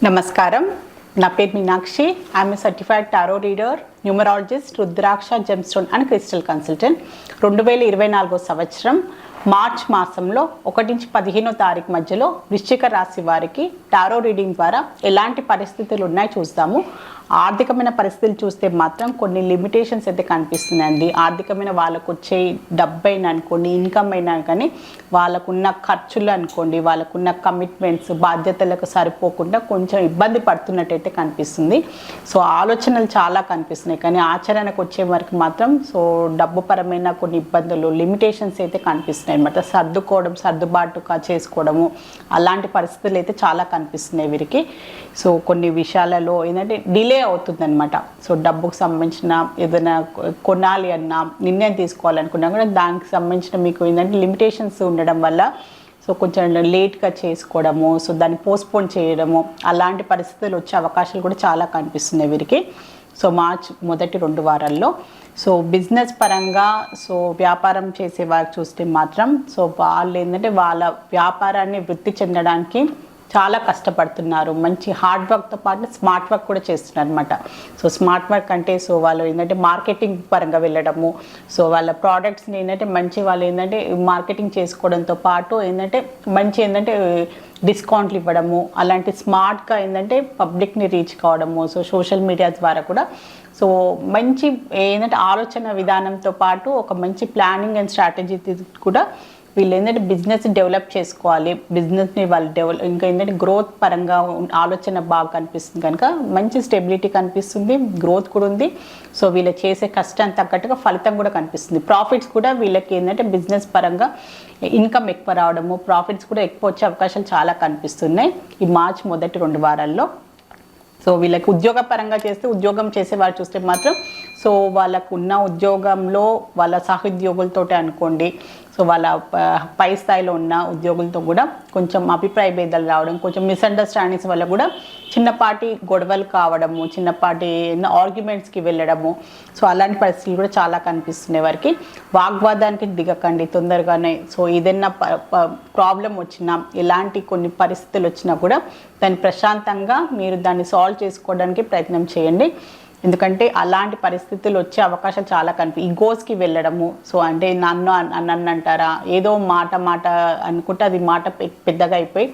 నమస్కారం. నా పేరు Meenakshi. I'm a certified tarot reader, numerologist, rudraksha, gemstone and crystal consultant. 2024 సంవత్సరం మార్చ్ మాసంలో 1 నుంచి 15వ తారీఖు మధ్యలో వృశ్చిక రాశి వారికి టారో రీడింగ్ ద్వారా ఎలాంటి పరిస్థితులు ఉన్నాయో చూస్తాము. ఆర్థికమైన పరిస్థితులు చూస్తే మాత్రం కొన్ని లిమిటేషన్స్ అయితే కనిపిస్తున్నాయండి. ఆర్థికమైన వాళ్ళకు వచ్చే డబ్బైనా అనుకోండి, ఇన్కమ్ అయినా కానీ వాళ్ళకున్న ఖర్చులు అనుకోండి, వాళ్ళకున్న కమిట్మెంట్స్, బాధ్యతలకు సరిపోకుండా కొంచెం ఇబ్బంది పడుతున్నట్టయితే కనిపిస్తుంది. సో ఆలోచనలు చాలా కనిపిస్తున్నాయి, కానీ ఆచరణకు వచ్చే వరకు మాత్రం డబ్బు పరమైన కొన్ని ఇబ్బందులు, లిమిటేషన్స్ అయితే కనిపిస్తున్నాయి అన్నమాట. సర్దుబాటుగా చేసుకోవడము అలాంటి పరిస్థితులు అయితే చాలా కనిపిస్తున్నాయి వీరికి. సో కొన్ని విషయాలలో ఏంటంటే డిలే అవుతుందన్నమాట. సో డబ్బుకు సంబంధించిన ఏదైనా కొనాలి అన్నా, నిర్ణయం తీసుకోవాలనుకున్నా కూడా దానికి సంబంధించిన మీకు ఏంటంటే లిమిటేషన్స్ ఉండడం వల్ల కొంచెం లేట్గా చేసుకోవడము, దాన్ని పోస్ట్పోన్ చేయడము అలాంటి పరిస్థితులు వచ్చే అవకాశాలు కూడా చాలా కనిపిస్తున్నాయి వీరికి. మార్చ్ మొదటి 2 వారాల్లో బిజినెస్ పరంగా వ్యాపారం చేసే వారు చూస్తే మాత్రం వాళ్ళు ఏంటంటే వాళ్ళ వ్యాపారాన్ని వృద్ధి చెందడానికి చాలా కష్టపడుతున్నారు. మంచి హార్డ్ వర్క్తో పాటు స్మార్ట్ వర్క్ కూడా చేస్తున్నారు అనమాట. స్మార్ట్ వర్క్ అంటే వాళ్ళు ఏంటంటే మార్కెటింగ్ పరంగా వెళ్ళడము, వాళ్ళ ప్రోడక్ట్స్ని ఏంటంటే మంచి వాళ్ళు ఏంటంటే మార్కెటింగ్ చేసుకోవడంతో పాటు ఏంటంటే మంచి డిస్కౌంట్లు ఇవ్వడము, అలాంటి స్మార్ట్గా ఏంటంటే పబ్లిక్ని రీచ్ కావడము, సోషల్ మీడియా ద్వారా కూడా మంచి ఏంటంటే ఆలోచన విధానంతో పాటు ఒక మంచి ప్లానింగ్ అండ్ స్ట్రాటజీ కూడా వీళ్ళు ఏంటంటే బిజినెస్ డెవలప్ చేసుకోవాలి. బిజినెస్ని వాళ్ళు ఇంకా ఏంటంటే గ్రోత్ పరంగా ఆలోచన బాగా కనిపిస్తుంది కనుక మంచి స్టెబిలిటీ కనిపిస్తుంది, గ్రోత్ కూడా ఉంది. వీళ్ళు చేసే కష్టానికి తగ్గట్టుగా ఫలితం కూడా కనిపిస్తుంది. ప్రాఫిట్స్ కూడా వీళ్ళకి ఏంటంటే బిజినెస్ పరంగా ఇన్కమ్ ఎక్కువ రావడము, ప్రాఫిట్స్ కూడా ఎక్కువ వచ్చే అవకాశాలు చాలా కనిపిస్తున్నాయి ఈ మార్చ్ మొదటి 2 వారాల్లో. వీళ్ళకి ఉద్యోగ పరంగా చేస్తే, ఉద్యోగం చేసేవారు చూస్తే మాత్రం వాళ్ళకు ఉన్న ఉద్యోగంలో వాళ్ళ సహోద్యోగులతో అనుకోండి, వాళ్ళ పై స్థాయిలో ఉన్న ఉద్యోగులతో కూడా కొంచెం అభిప్రాయ భేదాలు రావడం, కొంచెం మిస్అండర్స్టాండింగ్స్ వల్ల కూడా చిన్నపాటి గొడవలు కావడము, చిన్నపాటి ఆర్గ్యుమెంట్స్కి వెళ్ళడము, అలాంటి పరిస్థితులు కూడా చాలా కనిపిస్తున్నాయి వారికి. వాగ్వాదానికి దిగకండి తొందరగానే. ఏదైనా ప్రాబ్లం వచ్చినా, ఎలాంటి కొన్ని పరిస్థితులు వచ్చినా కూడా దాన్ని ప్రశాంతంగా మీరు దాన్ని సాల్వ్ చేసుకోవడానికి ప్రయత్నం చేయండి. ఎందుకంటే అలాంటి పరిస్థితులు వచ్చే అవకాశాలు చాలా ఈగోస్కి వెళ్ళడము, అంటే నన్ను అంటారా, ఏదో మాట అనుకుంటే అది మాట పెద్దగా అయిపోయి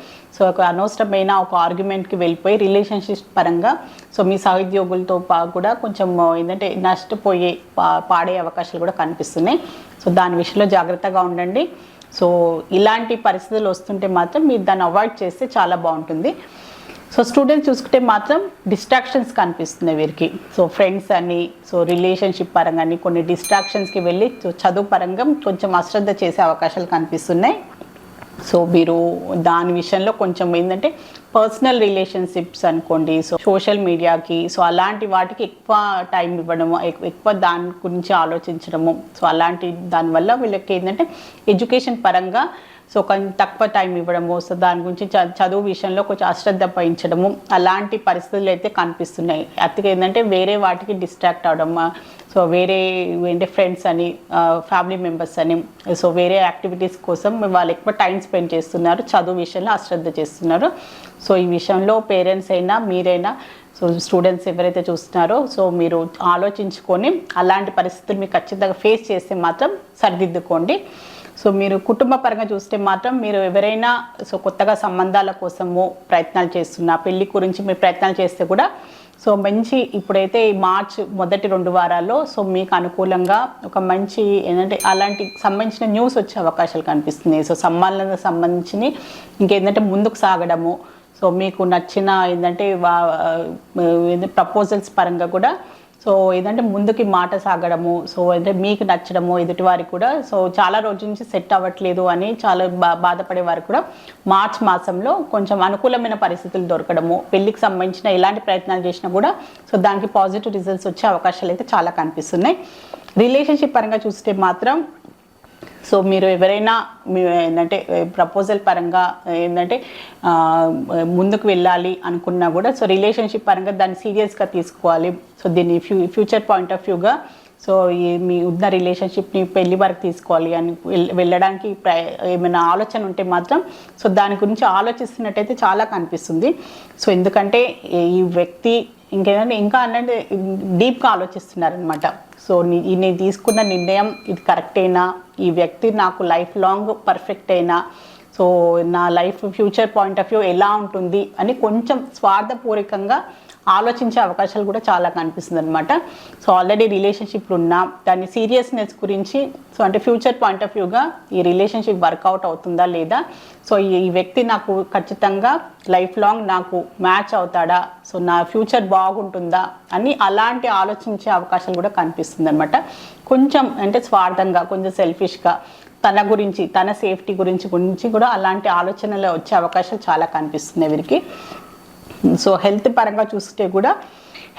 ఒక అనవసరమైన ఒక ఆర్గ్యుమెంట్కి వెళ్ళిపోయి రిలేషన్షిప్ పరంగా మీ సహోద్యోగులతో కూడా కొంచెం ఏంటంటే నష్టపోయే పాడే అవకాశాలు కూడా కనిపిస్తున్నాయి. దాని విషయంలో జాగ్రత్తగా ఉండండి. ఇలాంటి పరిస్థితులు వస్తుంటే మాత్రం మీరు దాన్ని అవాయిడ్ చేస్తే చాలా బాగుంటుంది. స్టూడెంట్స్ చూసుకుంటే మాత్రం డిస్ట్రాక్షన్స్ కనిపిస్తున్నాయి వీరికి. ఫ్రెండ్స్ అని, రిలేషన్షిప్ పరంగా అని కొన్ని డిస్ట్రాక్షన్స్కి వెళ్ళి చదువు పరంగా కొంచెం అశ్రద్ధ చేసే అవకాశాలు కనిపిస్తున్నాయి. మీరు దాని విషయంలో కొంచెం ఏంటంటే పర్సనల్ రిలేషన్షిప్స్ అనుకోండి, సోషల్ మీడియాకి అలాంటి వాటికి ఎక్కువ టైం ఇవ్వడము, ఎక్కువ దాని గురించి ఆలోచించడము, అలాంటి దానివల్ల వీళ్ళకి ఏంటంటే ఎడ్యుకేషన్ పరంగా కొంచెం తక్కువ టైం ఇవ్వడము, దాని గురించి చదువు విషయంలో కొంచెం అశ్రద్ధ వహించడము అలాంటి పరిస్థితులు అయితే కనిపిస్తున్నాయి. అతిగా ఏంటంటే వేరే వాటికి డిస్ట్రాక్ట్ అవడం, వేరే ఏంటంటే ఫ్రెండ్స్ అని, ఫ్యామిలీ మెంబర్స్ అని, వేరే యాక్టివిటీస్ కోసం వాళ్ళు ఎక్కువ టైం స్పెండ్ చేస్తున్నారు, చదువు విషయంలో అశ్రద్ధ చేస్తున్నారు. ఈ విషయంలో పేరెంట్స్ అయినా మీరైనా స్టూడెంట్స్ ఎవరైతే చూస్తున్నారో మీరు ఆలోచించుకొని అలాంటి పరిస్థితులు మీకు ఖచ్చితంగా ఫేస్ చేస్తే మాత్రం సరిదిద్దుకోండి. మీరు కుటుంబ పరంగా చూస్తే మాత్రం మీరు ఎవరైనా కొత్తగా సంబంధాల కోసము ప్రయత్నాలు చేస్తున్నా, పెళ్లి గురించి మీరు ప్రయత్నాలు చేస్తే కూడా మంచి ఇప్పుడైతే ఈ మార్చ్ మొదటి 2 వారాల్లో మీకు అనుకూలంగా ఒక మంచి ఏంటంటే అలాంటి సంబంధించిన న్యూస్ వచ్చే అవకాశాలు కనిపిస్తున్నాయి. సంబంధాలకు సంబంధించి ఇంకేంటంటే ముందుకు సాగడము, మీకు నచ్చిన ఏంటంటే ప్రపోజల్స్ పరంగా కూడా ఏదంటే ముందుకి మాట సాగడము, అంటే మీకు నచ్చడము, ఎదుటివారికి కూడా చాలా రోజుల నుంచి సెట్ అవ్వట్లేదు అని చాలా బాధపడే వారికి కూడా మార్చ్ మాసంలో కొంచెం అనుకూలమైన పరిస్థితులు దొరకడము, పెళ్లికి సంబంధించిన ఎలాంటి ప్రయత్నాలు చేసినా కూడా దానికి పాజిటివ్ రిజల్ట్స్ వచ్చే అవకాశాలు అయితే చాలా కనిపిస్తున్నాయి. రిలేషన్షిప్ పరంగా చూస్తే మాత్రం మీరు ఎవరైనా ఏంటంటే ప్రపోజల్ పరంగా ఏంటంటే ముందుకు వెళ్ళాలి అనుకున్నా కూడా రిలేషన్షిప్ పరంగా దాన్ని సీరియస్గా తీసుకోవాలి. దీన్ని ఫ్యూచర్ పాయింట్ ఆఫ్ వ్యూగా సో మీ ఉన్న రిలేషన్షిప్ని పెళ్లి వరకు తీసుకోవాలి అని వెళ్ళడానికి ఏమైనా ఆలోచన ఉంటే మాత్రం సో దాని గురించి ఆలోచిస్తున్నట్టయితే చాలా కనిపిస్తుంది. సో ఎందుకంటే ఈ వ్యక్తి ఇంకేంటంటే ఇంకా అంటే డీప్గా ఆలోచిస్తున్నారనమాట. సో నేను తీసుకున్న నిర్ణయం ఇది కరెక్టేనా, ఈ వ్యక్తి నాకు లైఫ్ లాంగ్ పర్ఫెక్ట్ అయినా, సో నా life future point of view ఎలా ఉంటుంది అని కొంచెం స్వార్థపూరికంగా ఆలోచించే అవకాశాలు కూడా చాలా కనిపిస్తుంది అనమాట. సో ఆల్రెడీ రిలేషన్షిప్లు ఉన్నా దాని సీరియస్నెస్ గురించి, సో అంటే ఫ్యూచర్ పాయింట్ ఆఫ్ వ్యూగా ఈ రిలేషన్షిప్ వర్కౌట్ అవుతుందా లేదా, సో ఈ వ్యక్తి నాకు ఖచ్చితంగా లైఫ్ లాంగ్ నాకు మ్యాచ్ అవుతాడా, సో నా ఫ్యూచర్ బాగుంటుందా అని అలాంటి ఆలోచించే అవకాశాలు కూడా కనిపిస్తుంది అనమాట. కొంచెం అంటే స్వార్థంగా, కొంచెం సెల్ఫిష్గా తన గురించి, తన సేఫ్టీ గురించి కూడా అలాంటి ఆలోచనలు వచ్చే అవకాశాలు చాలా కనిపిస్తున్నాయి వీరికి. సో హెల్త్ పరంగా చూస్తే కూడా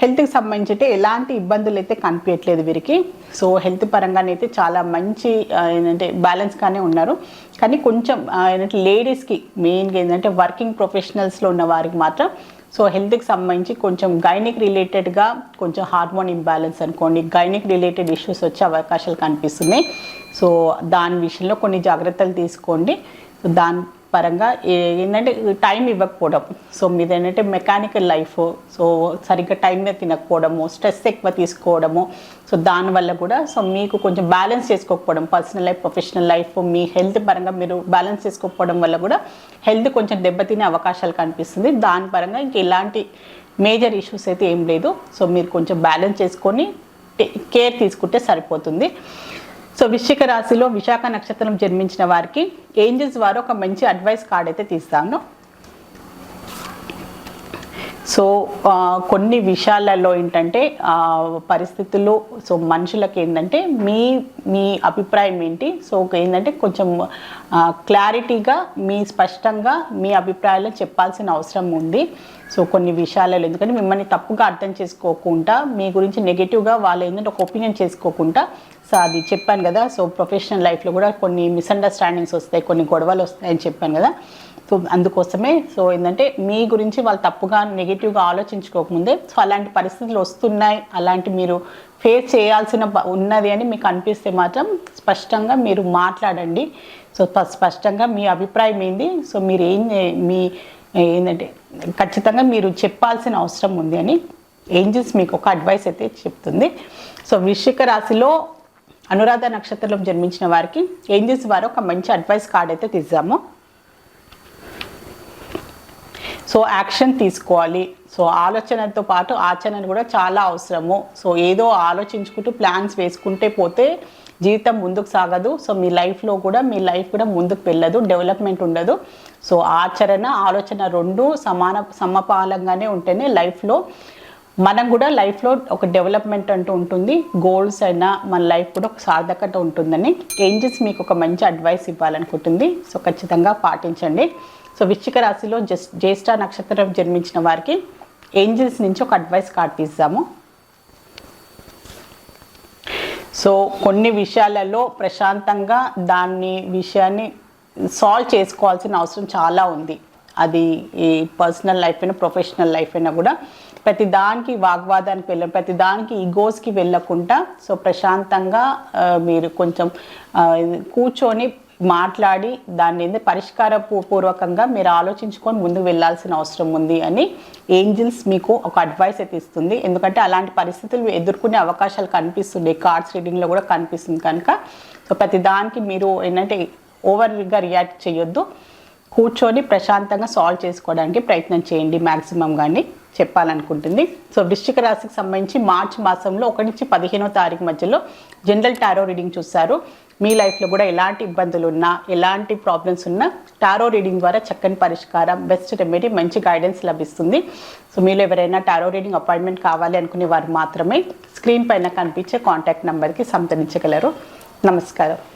హెల్త్కి సంబంధించి ఎలాంటి ఇబ్బందులు అయితే కనిపించట్లేదు వీరికి. సో హెల్త్ పరంగానైతే చాలా మంచి ఏంటంటే బ్యాలెన్స్గానే ఉన్నారు. కానీ కొంచెం ఏంటంటే లేడీస్కి మెయిన్గా ఏంటంటే వర్కింగ్ ప్రొఫెషనల్స్లో ఉన్న వారికి మాత్రం సో హెల్త్కి సంబంధించి కొంచెం గైనిక్ రిలేటెడ్గా కొంచెం హార్మోన్ ఇంబ్యాలెన్స్ అనుకోండి, గైనిక్ రిలేటెడ్ ఇష్యూస్ వచ్చే అవకాశాలు కనిపిస్తున్నాయి. సో దాని విషయంలో కొన్ని జాగ్రత్తలు తీసుకోండి. దాని పరంగా ఏంటంటే టైం ఇవ్వకపోవడం, సో మీది ఏంటంటే మెకానికల్ లైఫ్, సో సరిగ్గా టైం మీద తినకపోవడము, స్ట్రెస్ ఎక్కువ తీసుకోవడము, సో దానివల్ల కూడా సో మీకు కొంచెం బ్యాలెన్స్ చేసుకోకపోవడం, పర్సనల్ లైఫ్ ప్రొఫెషనల్ లైఫ్ మీ హెల్త్ పరంగా మీరు బ్యాలెన్స్ చేసుకోకపోవడం వల్ల కూడా హెల్త్ కొంచెం దెబ్బతినే అవకాశాలు కనిపిస్తుంది. దాని పరంగా ఇంక ఎలాంటి మేజర్ ఇష్యూస్ అయితే ఏం లేదు. సో మీరు కొంచెం బ్యాలెన్స్ చేసుకొని కేర్ తీసుకుంటే సరిపోతుంది. సో వృశ్చిక రాశిలో విశాఖ నక్షత్రం జన్మించిన వారికి ఏంజల్స్ వారు ఒక మంచి అడ్వైస్ కార్డ్ అయితే తీస్తాను. సో కొన్ని విషయాలలో ఏంటంటే పరిస్థితులు, సో మనుషులకి ఏంటంటే మీ అభిప్రాయం ఏంటి, సో ఏంటంటే కొంచెం క్లారిటీగా స్పష్టంగా మీ అభిప్రాయాలు చెప్పాల్సిన అవసరం ఉంది. సో కొన్ని విషయాలలో ఎందుకంటే మిమ్మల్ని తప్పుగా అర్థం చేసుకోకుండా, మీ గురించి నెగిటివ్గా వాళ్ళు ఏంటంటే ఒక ఒపీనియన్ చేసుకోకుండా, సో అది చెప్పాను కదా. సో ప్రొఫెషనల్ లైఫ్లో కూడా కొన్ని మిస్అండర్స్టాండింగ్స్ వస్తాయి, కొన్ని గొడవలు వస్తాయని చెప్పాను కదా. సో అందుకోసమే సో ఏంటంటే మీ గురించి వాళ్ళు తప్పుగా నెగిటివ్గా ఆలోచించుకోకముందే సో అలాంటి పరిస్థితులు వస్తున్నాయి, అలాంటి మీరు ఫేస్ చేయాల్సిన ఉన్నది అని మీకు అనిపిస్తే మాత్రం స్పష్టంగా మీరు మాట్లాడండి. సో స్పష్టంగా మీ అభిప్రాయం ఏంది, సో మీరు ఏంటంటే ఖచ్చితంగా మీరు చెప్పాల్సిన అవసరం ఉంది అని ఏంజల్స్ మీకు ఒక అడ్వైస్ అయితే చెప్తుంది. సో వృశ్చిక రాశిలో అనురాధ నక్షత్రంలో జన్మించిన వారికి ఏంజల్స్ వారు ఒక మంచి అడ్వైస్ కార్డ్ అయితే తీద్దాము. సో యాక్షన్ తీసుకోవాలి, సో ఆలోచనతో పాటు ఆచరణ కూడా చాలా అవసరము. సో ఏదో ఆలోచించుకుంటూ ప్లాన్స్ వేసుకుంటే పోతే జీవితం ముందుకు సాగదు. సో మీ లైఫ్ కూడా ముందుకు వెళ్ళదు, డెవలప్మెంట్ ఉండదు. సో ఆలోచన రెండు సమపాలంగానే ఉంటేనే లైఫ్లో మనం కూడా లైఫ్లో ఒక డెవలప్మెంట్ అంటూ ఉంటుంది, గోల్స్ అయినా మన లైఫ్ కూడా ఒక సార్థకత ఉంటుందని ఏంజల్స్ మీకు ఒక మంచి అడ్వైస్ ఇవ్వాలనుకుంటుంది. సో ఖచ్చితంగా పాటించండి. సో వృశ్చిక రాశిలో జ్యేష్ఠ నక్షత్రం జన్మించిన వారికి ఏంజల్స్ నుంచి ఒక అడ్వైస్ కార్డ్ తీద్దాము. సో కొన్ని విషయాలలో ప్రశాంతంగా విషయాన్ని సాల్వ్ చేసుకోవాల్సిన అవసరం చాలా ఉంది. అది ఈ పర్సనల్ లైఫ్ అయినా ప్రొఫెషనల్ లైఫ్ అయినా కూడా ప్రతి దానికి వాగ్వాదానికి ప్రతి దానికి ఈగోస్కి వెళ్ళకుండా సో ప్రశాంతంగా మీరు కొంచెం కూర్చొని మాట్లాడి దాన్ని పరిష్కార పూర్వకంగా మీరు ఆలోచించుకొని ముందుకు వెళ్ళాల్సిన అవసరం ఉంది అని ఏంజల్స్ మీకు ఒక అడ్వైస్ అయితే ఇస్తుంది. ఎందుకంటే అలాంటి పరిస్థితులు ఎదుర్కొనే అవకాశాలు కనిపిస్తుంది, కార్డ్స్ రీడింగ్లో కూడా కనిపిస్తుంది కనుక సో ప్రతి దానికి మీరు ఏంటంటే ఓవర్గా రియాక్ట్ చేయొద్దు, కూర్చొని ప్రశాంతంగా సాల్వ్ చేసుకోవడానికి ప్రయత్నం చేయండి మ్యాక్సిమం కానీ చెప్పాలనుకుంటుంది. సో వృశ్చిక రాశికి సంబంధించి మార్చి మాసంలో 1 నుంచి 15వ తారీఖు మధ్యలో జనరల్ టారో రీడింగ్ చూస్తారు. మీ లైఫ్లో కూడా ఎలాంటి ఇబ్బందులు ఉన్నా, ఎలాంటి ప్రాబ్లమ్స్ ఉన్నా టారో రీడింగ్ ద్వారా చక్కని పరిష్కారం, బెస్ట్ రెమెడీ, మంచి గైడెన్స్ లభిస్తుంది. సో మీలో ఎవరైనా టారో రీడింగ్ అపాయింట్మెంట్ కావాలి అనుకునే వారు మాత్రమే స్క్రీన్ పైన కనిపించే కాంటాక్ట్ నెంబర్కి సంప్రదించగలరు. నమస్కారం.